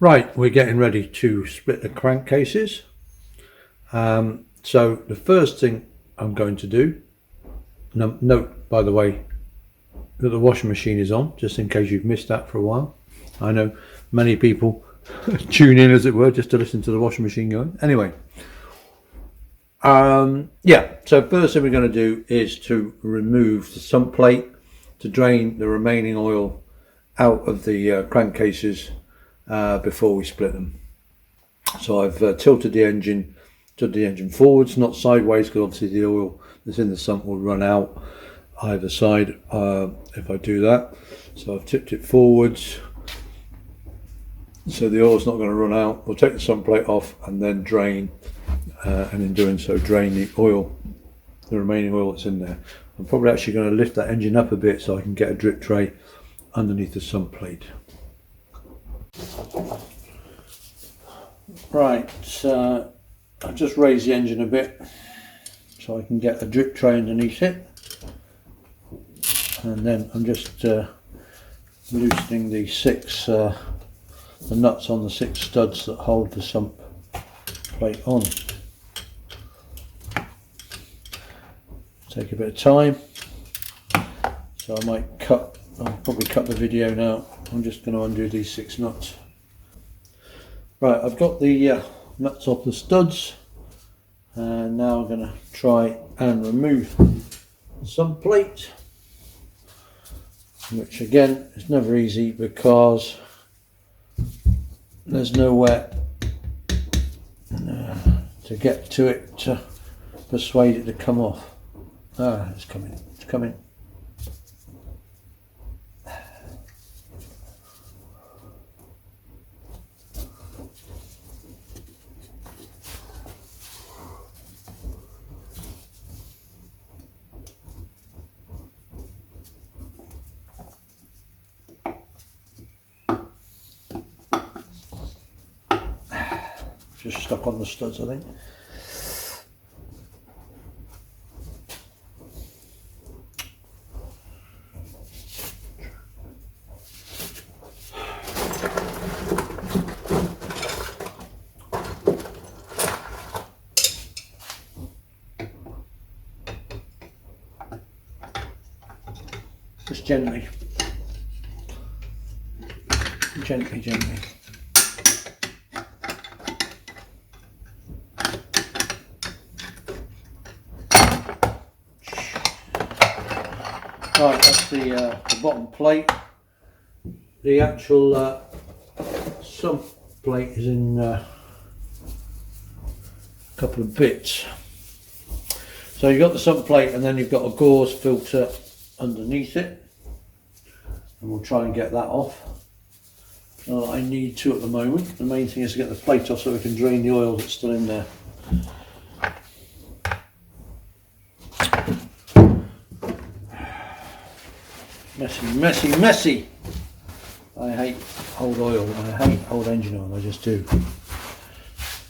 Right, we're getting ready to split the crankcases. So the first thing I'm going to do, note by the way that the washing machine is on, just in case you've missed that for a while. I know many people tune in, as it were, just to listen to the washing machine going. Anyway, yeah, so first thing we're going to do is to remove the sump plate to drain the remaining oil out of the crankcases before we split them. So I've tilted the engine forwards, not sideways, because obviously the oil that's in the sump will run out either side if I do that. So I've tipped it forwards so the oil's not going to run out. We'll take the sump plate off and then drain, and in doing so drain the remaining oil that's in there. I'm probably actually going to lift that engine up a bit so I can get a drip tray underneath the sump plate. Right, I've just raised the engine a bit so I can get a drip tray underneath it, and then I'm just loosening the nuts on the 6 studs that hold the sump plate on. Take a bit of time, so I'll probably cut the video now. I'm just going to undo these 6 nuts. Right, I've got the nuts off the studs, and now I'm going to try and remove the sump plate, which again is never easy because there's nowhere to get to it to persuade it to come off. It's coming, it's coming. Just stuck on the studs, I think. Just gently. Gently. Right, that's the bottom plate. The actual sump plate is in a couple of bits. So you've got the sump plate, and then you've got a gauze filter underneath it, and we'll try and get that off. I need to at the moment. The main thing is to get the plate off so we can drain the oil that's still in there. Messy. I hate old oil, I hate old engine oil, I just do.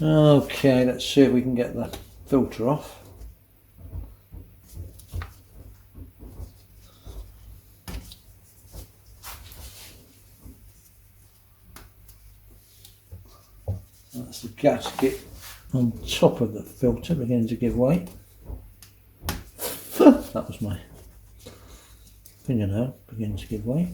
Okay, let's see if we can get the filter off. That's the gasket on top of the filter beginning to give way. That was my fingernail beginning to give way.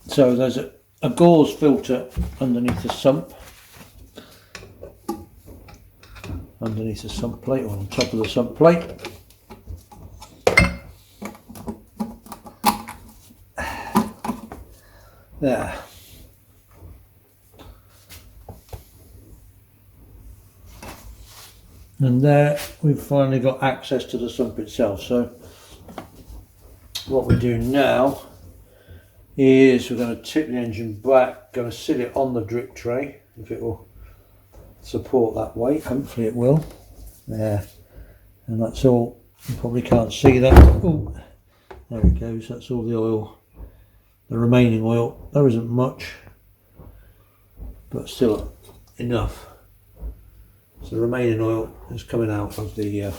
So there's a gauze filter underneath the sump plate, or on top of the sump plate. There. And there we've finally got access to the sump itself. So what we do now is we're going to tip the engine back, going to sit it on the drip tray, if it will support that weight. Hopefully it will. There. And that's all. You probably can't see that. Ooh, there it goes. That's all the oil, the remaining oil. There isn't much, but still enough. So the remaining oil is coming out of the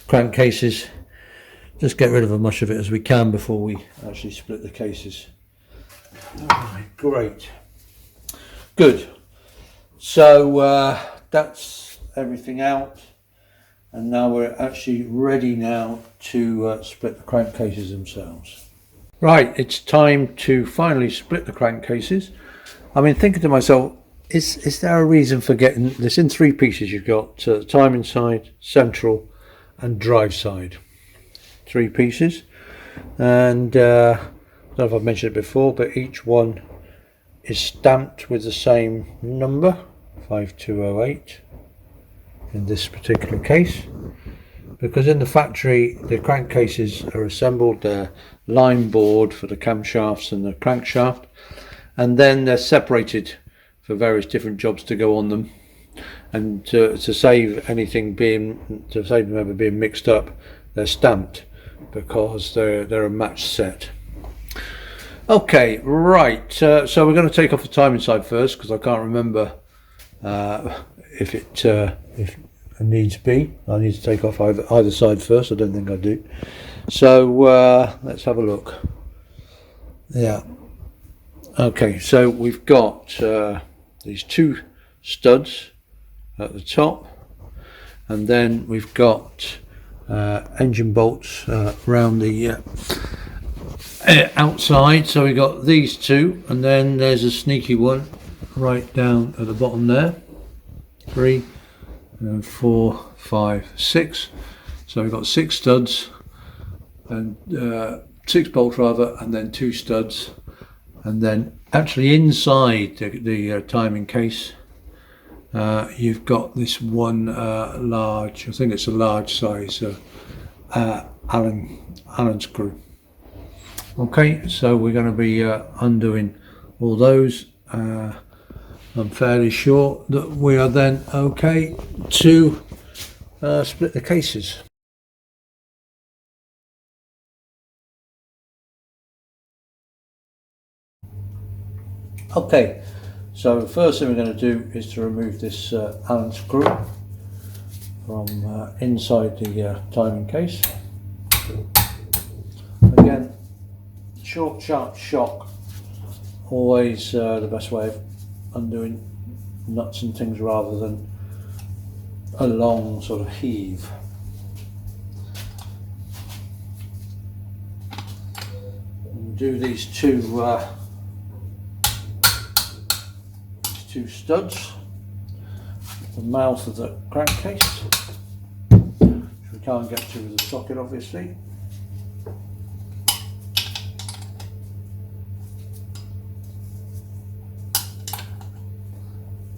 crankcases. Just get rid of as much of it as we can before we actually split the cases. Alright, great. Good. So that's everything out, and now we're actually ready now to split the crankcases themselves. Right, it's time to finally split the crankcases. I mean, thinking to myself, is there a reason for getting this in three pieces? You've got timing side, central and drive side. Three pieces, and I don't know if I've mentioned it before, but each one is stamped with the same number, 5208 in this particular case, because in the factory the crankcases are assembled, they're line board for the camshafts and the crankshaft, and then they're separated for various different jobs to go on them, and to save them ever being mixed up, they're stamped because they're a matched set. Okay, right, so we're going to take off the timing side first, because I can't remember if it needs be. I need to take off either side first. I don't think I do. So let's have a look. Yeah. Okay, so we've got these two studs at the top, and then we've got engine bolts around the outside. So we got these two, and then there's a sneaky one right down at the bottom there. 3, 4, 5, 6. So we've got 6 studs and 6 bolts rather, and then 2 studs, and then actually inside the timing case you've got this one large, I think it's a large size Allen screw. Okay, so we're going to be undoing all those. I'm fairly sure that we are then okay to split the cases. Okay, so the first thing we're going to do is to remove this Allen screw from inside the timing case. Again, short, sharp shock, always the best way of undoing nuts and things, rather than a long sort of heave. And do these two studs, the mouth of the crankcase, which we can't get to with the socket obviously.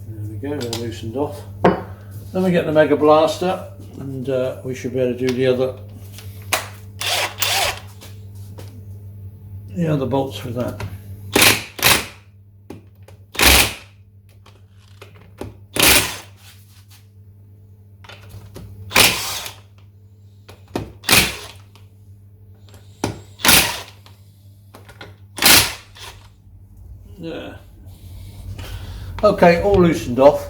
There we go, they're loosened off. Then we get the Mega Blaster, and we should be able to do the other bolts with that. Yeah. Okay, all loosened off.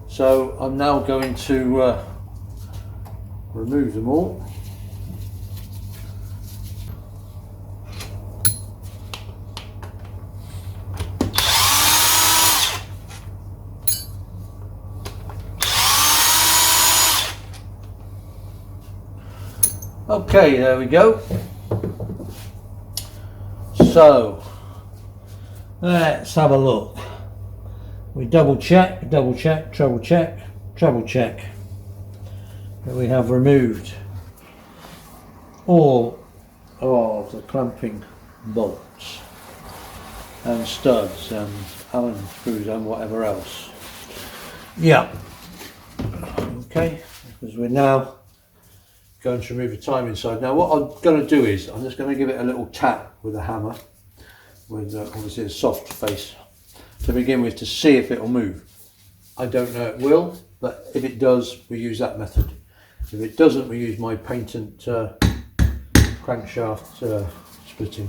So I'm now going to remove them all. Okay, there we go. So let's have a look. We double check, treble check, treble check that we have removed all of the clamping bolts and studs and Allen screws and whatever else. Yeah. Okay, because we're now going to remove the timing side. Now what I'm going to do is I'm just going to give it a little tap with a hammer, with obviously a soft face to begin with, to see if it will move. I don't know it will, but if it does, we use that method. If it doesn't, we use my patent crankshaft splitting.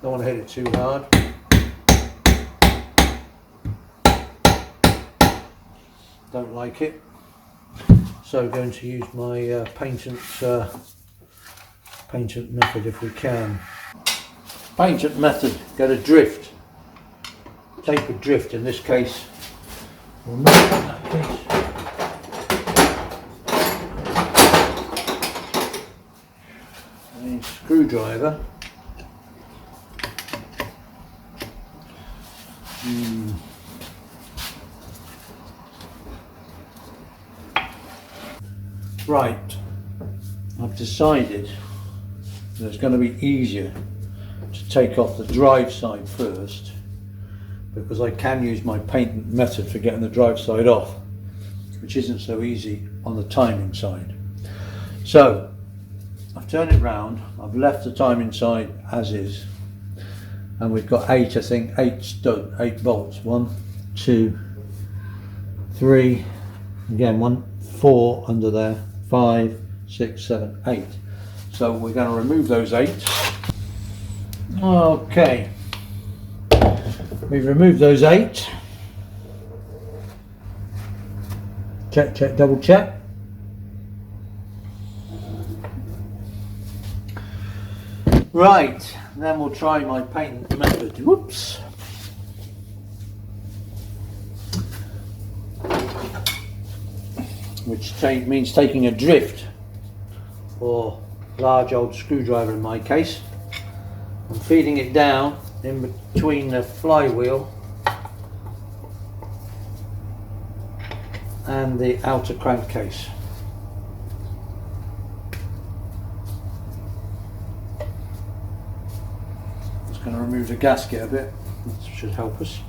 don't want to hit it too hard. Don't like it. So going to use my patent method if we can. Patent method, get a drift. Take a drift in this case. We'll make it in that case. A screwdriver. Right, I've decided that it's going to be easier to take off the drive side first, because I can use my patent method for getting the drive side off, which isn't so easy on the timing side. So I've turned it round, I've left the timing side as is, and we've got 8 bolts. 1, 2, 3, again 4 under there, 5, 6, 7, 8. So we're going to remove those 8. Okay, we've removed those 8. Check, check, double check. Right, then we'll try my patent method. Whoops. Which means taking a drift, or large old screwdriver in my case, and feeding it down in between the flywheel and the outer crankcase. Just going to remove the gasket a bit, that should help us,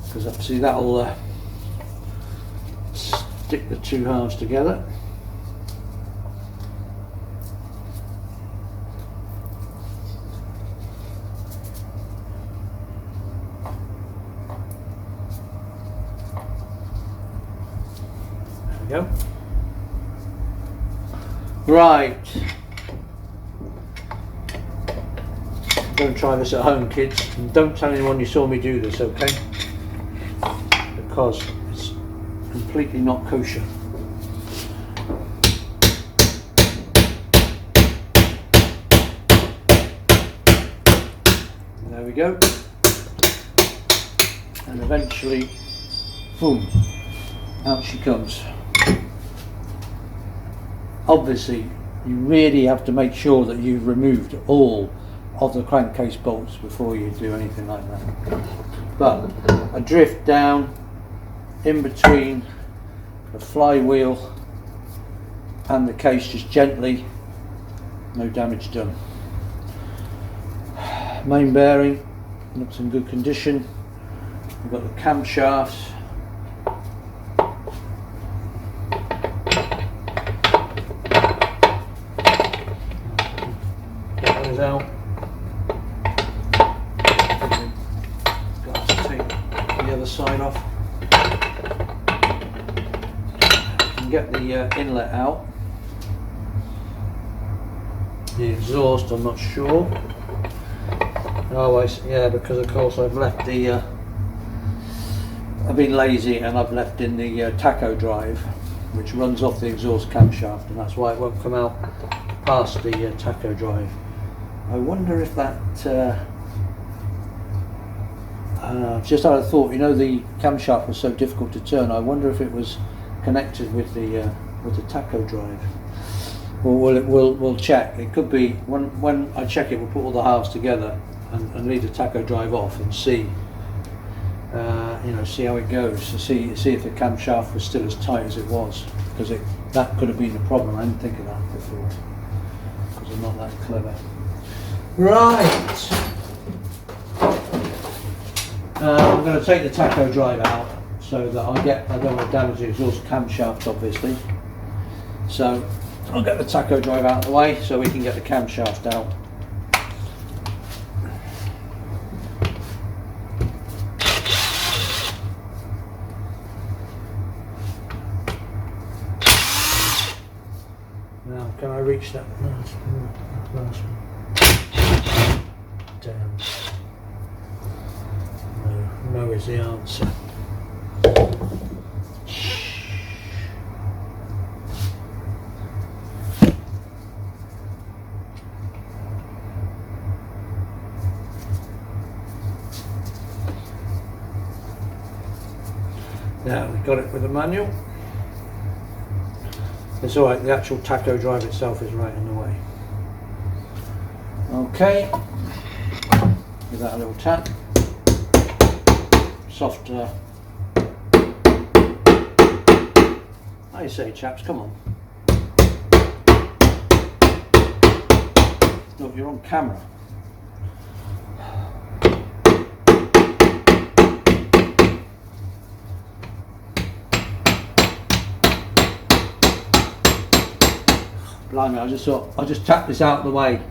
because obviously that'll stick the two halves together. There we go. Right. Don't try this at home, kids, and don't tell anyone you saw me do this, okay? Because it's completely not kosher. There we go. And eventually, boom, out she comes. Obviously, you really have to make sure that you've removed all of the crankcase bolts before you do anything like that. But a drift down in between the flywheel and the case, just gently, no damage done. Main bearing looks in good condition. We've got the camshafts. Get those out. Got to take the other side off. Get the inlet out. The exhaust, I'm not sure. Oh, yeah, because of course I've left the I've been lazy and I've left in the tacho drive, which runs off the exhaust camshaft, and that's why it won't come out past the tacho drive. I wonder if that just had a thought, you know, the camshaft was so difficult to turn, I wonder if it was connected with the tacho drive. We'll check. It could be, when I check it, we'll put all the halves together and leave the tacho drive off and see, you know, see how it goes, to see if the camshaft was still as tight as it was, because that could have been the problem. I didn't think of that before, because I'm not that clever. Right. I'm going to take the tacho drive out so that I don't want to damage the exhaust camshaft, obviously. So I'll get the tacho drive out of the way so we can get the camshaft out. Now, can I reach that last one? down. No is the answer. Now we've got it with the manual. It's alright, the actual tacho drive itself is right in the way. Okay, give that a little tap. Soft, how you say, chaps, come on. Look, you're on camera. Blimey, I just thought, I'll just tap this out of the way.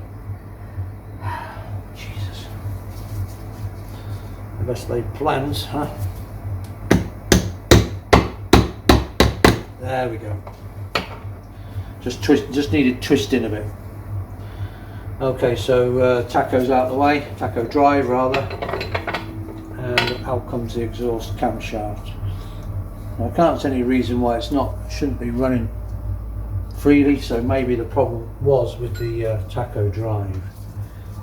Jesus. The best laid plans, huh? There we go. Just needed twisting a bit. Okay, so tacho's out of the way, tacho drive rather, and out comes the exhaust camshaft. Now, I can't see any reason why shouldn't be running freely, so maybe the problem was with the tacho drive.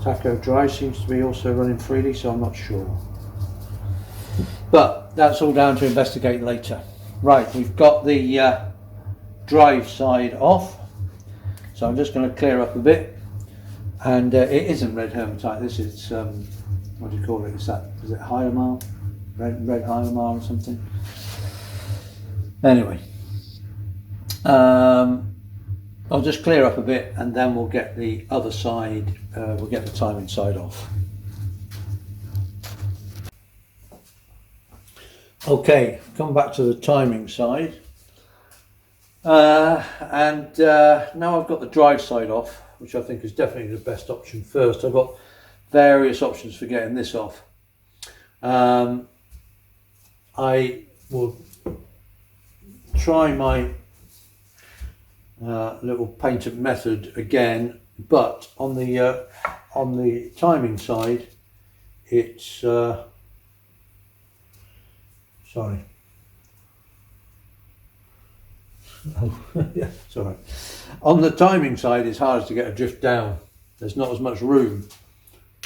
Tacho drive seems to be also running freely, so I'm not sure. But that's all down to investigate later. Right, we've got the drive side off, so I'm just going to clear up a bit. And it isn't red hematite. This is what do you call it? Is it Hyamar? Red Hyamar or something? Anyway. I'll just clear up a bit and then we'll get the other side, we'll get the timing side off. Okay, come back to the timing side. Now I've got the drive side off, which I think is definitely the best option first. I've got various options for getting this off. I will try my little painted method again, but on the timing side, it's sorry. Oh, yeah, sorry. On the timing side, it's hard to get a drift down. There's not as much room,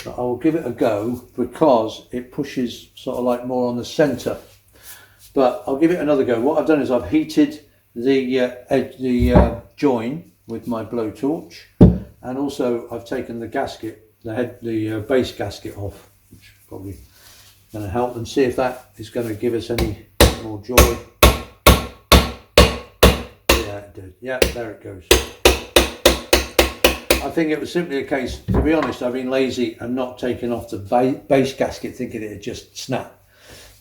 but I will give it a go because it pushes sort of like more on the centre. But I'll give it another go. What I've done is I've heated the join with my blowtorch, and also I've taken the gasket, the base gasket off, which is probably going to help, and see if that is going to give us any more joy. Yeah, it did. Yeah, there it goes. I think it was simply a case, to be honest, I've been lazy and not taken off the base gasket thinking it had just snapped.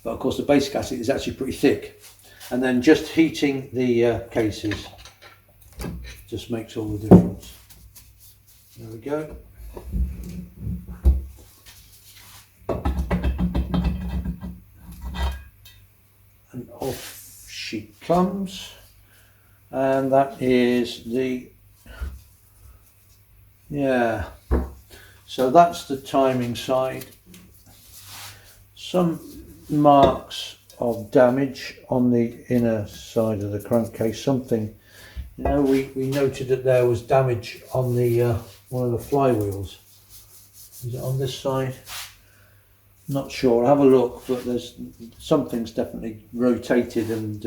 But of course the base gasket is actually pretty thick. And then just heating the cases just makes all the difference. There we go. And off she comes. And that is the, yeah, so that's the timing side. Some marks of damage on the inner side of the crankcase. Something, you know, we noted that there was damage on the one of the flywheels. Is it on this side? Not sure. I'll have a look, but there's something's definitely rotated and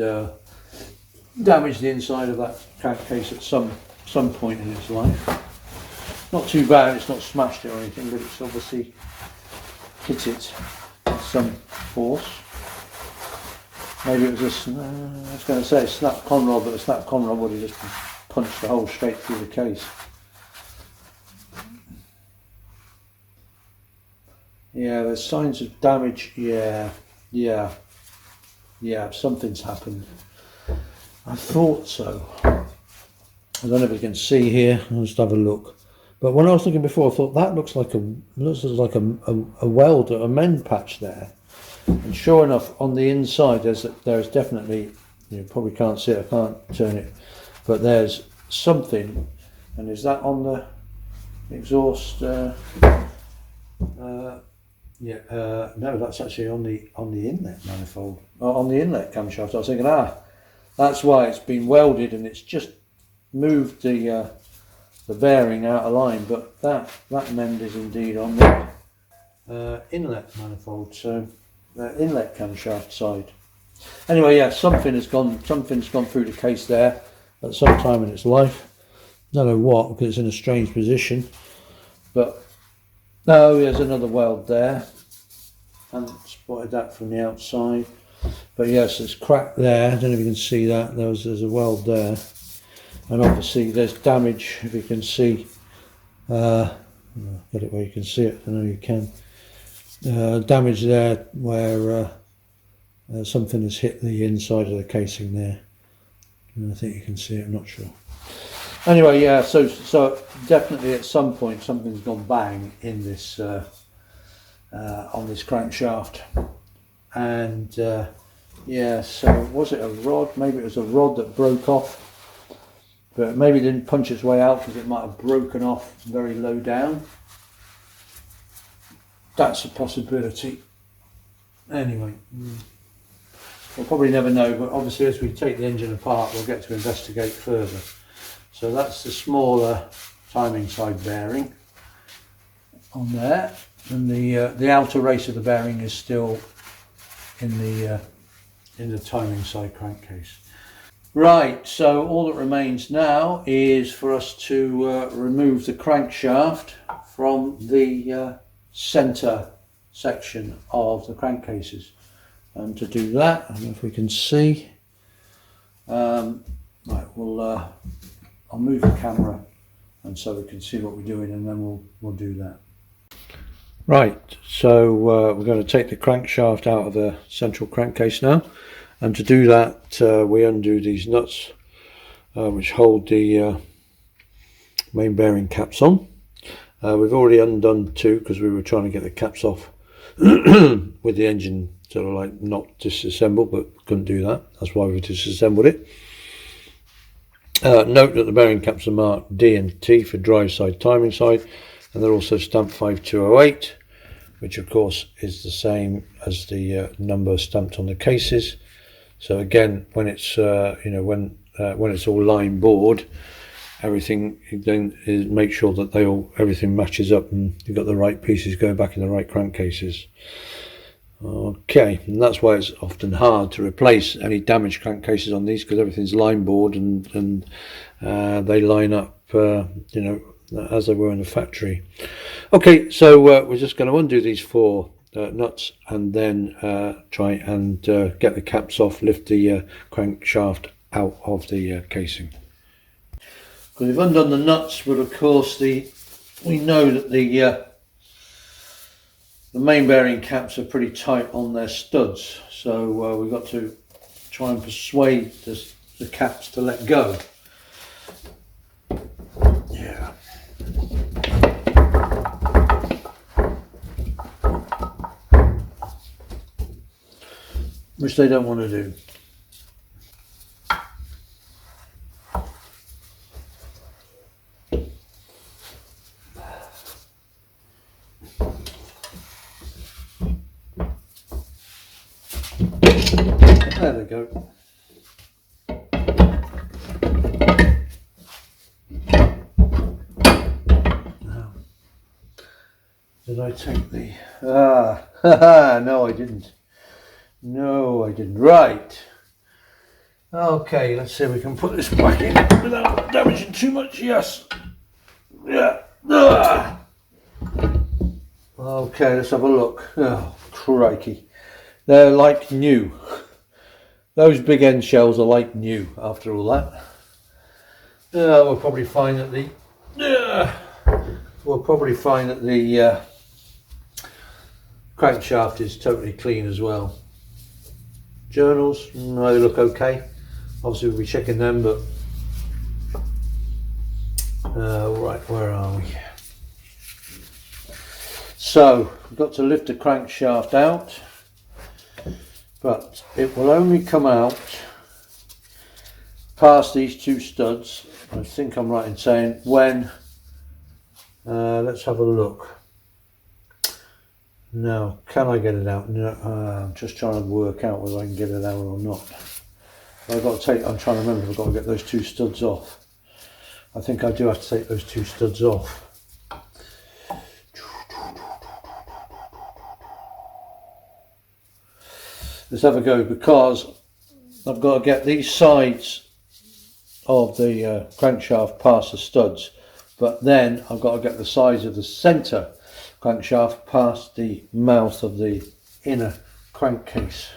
damaged the inside of that crankcase at some point in its life. Not too bad. It's not smashed it or anything, but it's obviously hit it with some force. Maybe it was I was going to say a snap conrod, but a snap conrod would have just punched the hole straight through the case. Yeah, there's signs of damage. Yeah, something's happened. I thought so. I don't know if you can see here. I'll just have a look. But when I was looking before, I thought that looks like a weld, a mend patch there. And sure enough, on the inside, there's definitely, you probably can't see it, I can't turn it, but there's something. And is that on the exhaust? No, that's actually on the inlet manifold, on the inlet camshaft. I was thinking, that's why it's been welded and it's just moved the bearing out of line. But that mend is indeed on the inlet manifold, so the inlet camshaft side. Anyway, yeah, something's gone through the case there at some time in its life. Don't know what, because it's in a strange position. But no, there's another weld there. Hadn't spotted that from the outside. But yes, there's crack there. I don't know if you can see that. There's a weld there. And obviously there's damage, if you can see. Get it where you can see it. I know you can. Damage there where something has hit the inside of the casing there. And I think you can see it, I'm not sure. Anyway, yeah, so definitely at some point something's gone bang in this on this crankshaft. And yeah, so was it a rod? Maybe it was a rod that broke off, but maybe it didn't punch its way out because it might have broken off very low down. That's a possibility. Anyway, we'll probably never know, but obviously as we take the engine apart we'll get to investigate further. So that's the smaller timing side bearing on there, and the outer race of the bearing is still in the timing side crankcase. Right, so all that remains now is for us to remove the crankshaft from the centre section of the crankcases. And to do that, I don't know if we can see, right, I'll move the camera and so we can see what we're doing, and then we'll do that. Right, so we're going to take the crankshaft out of the central crankcase now, and to do that we undo these nuts which hold the main bearing caps on. We've already undone two because we were trying to get the caps off with the engine sort of like not disassembled, but couldn't do that. That's why we disassembled it. Note that the bearing caps are marked D and T for drive side, timing side, and they're also stamped 5208, which of course is the same as the number stamped on the cases. So again, when it's when it's all line board, everything then is make sure that everything matches up and you've got the right pieces going back in the right crankcases. Okay, and that's why it's often hard to replace any damaged crankcases on these, because everything's line board and they line up as they were in the factory. Okay, so we're just going to undo these four nuts and then try and get the caps off, lift the crankshaft out of the casing. Because we've undone the nuts, but of course we know that the main bearing caps are pretty tight on their studs, so we've got to try and persuade the caps to let go. Yeah. Which they don't want to do. There they go. Now, did I take the... no I didn't. No I didn't. Right. Okay, let's see if we can put this back in without damaging too much. Yes. Yeah. Okay, let's have a look. Oh, crikey. They're like new. Those big end shells are like new after all that. We'll probably find that the crankshaft is totally clean as well. Journals, no, they look okay. Obviously we'll be checking them, but right, where are we? So we've got to lift the crankshaft out, but it will only come out past these two studs. I think I'm right in saying when, let's have a look. Now, can I get it out? No, I'm just trying to work out whether I can get it out or not. I'm trying to remember if I've got to get those two studs off. I think I do have to take those two studs off. Let's have a go, because I've got to get these sides of the crankshaft past the studs, but then I've got to get the sides of the centre crankshaft past the mouth of the inner crankcase.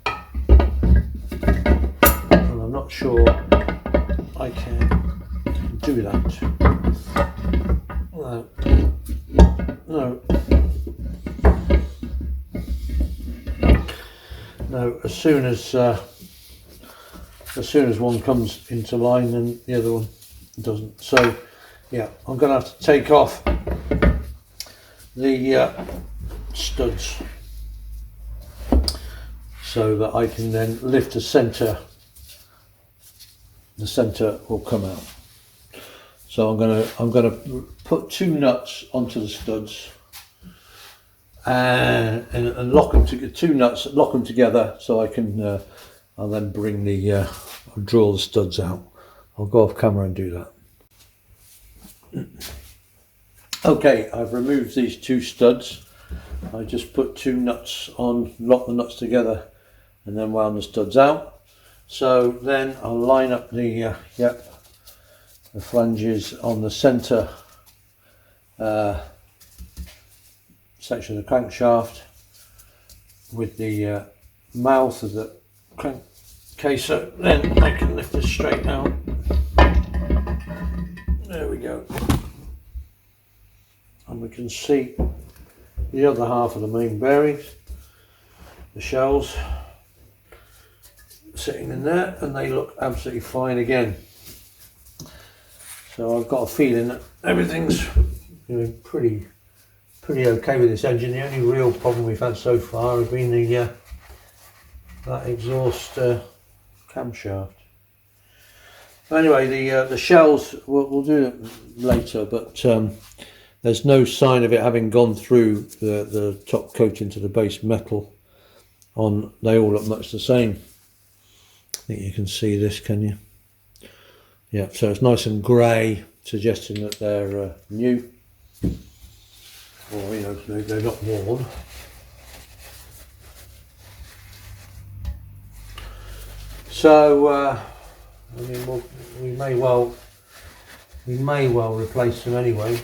And I'm not sure I can do that. No, as soon as one comes into line, then the other one doesn't. So yeah, I'm going to have to take off the studs so that I can then lift the centre. The centre will come out. So I'm going to put two nuts onto the studs and lock them together. Two nuts, lock them together, so I can. I'll then bring the draw the studs out. I'll go off camera and do that. Okay, I've removed these two studs. I just put two nuts on, lock the nuts together, and then wound the studs out. So then I'll line up the flanges on the centre section of the crankshaft with the mouth of the crankcase, so then I can lift this straight out. There we go. And we can see the other half of the main bearings, the shells, sitting in there, and they look absolutely fine again. So I've got a feeling that everything's pretty okay with this engine. The only real problem we've had so far has been the that exhaust camshaft. Anyway, the shells we'll do it later, but there's no sign of it having gone through the top coating to the base metal. They all look much the same. I think you can see this, can you? Yeah, so it's nice and grey, suggesting that they're new, or they're not worn. So I mean, we may well replace them anyway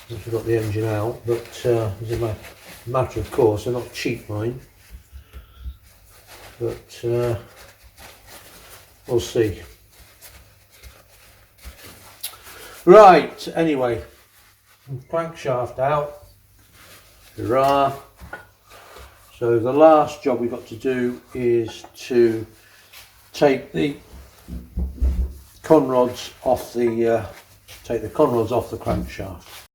once we've got the engine out, but as a matter of course, they're not cheap, mine, but we'll see. Right, anyway, crankshaft out. Hurrah. So the last job we've got to do is to take the conrods off the crankshaft.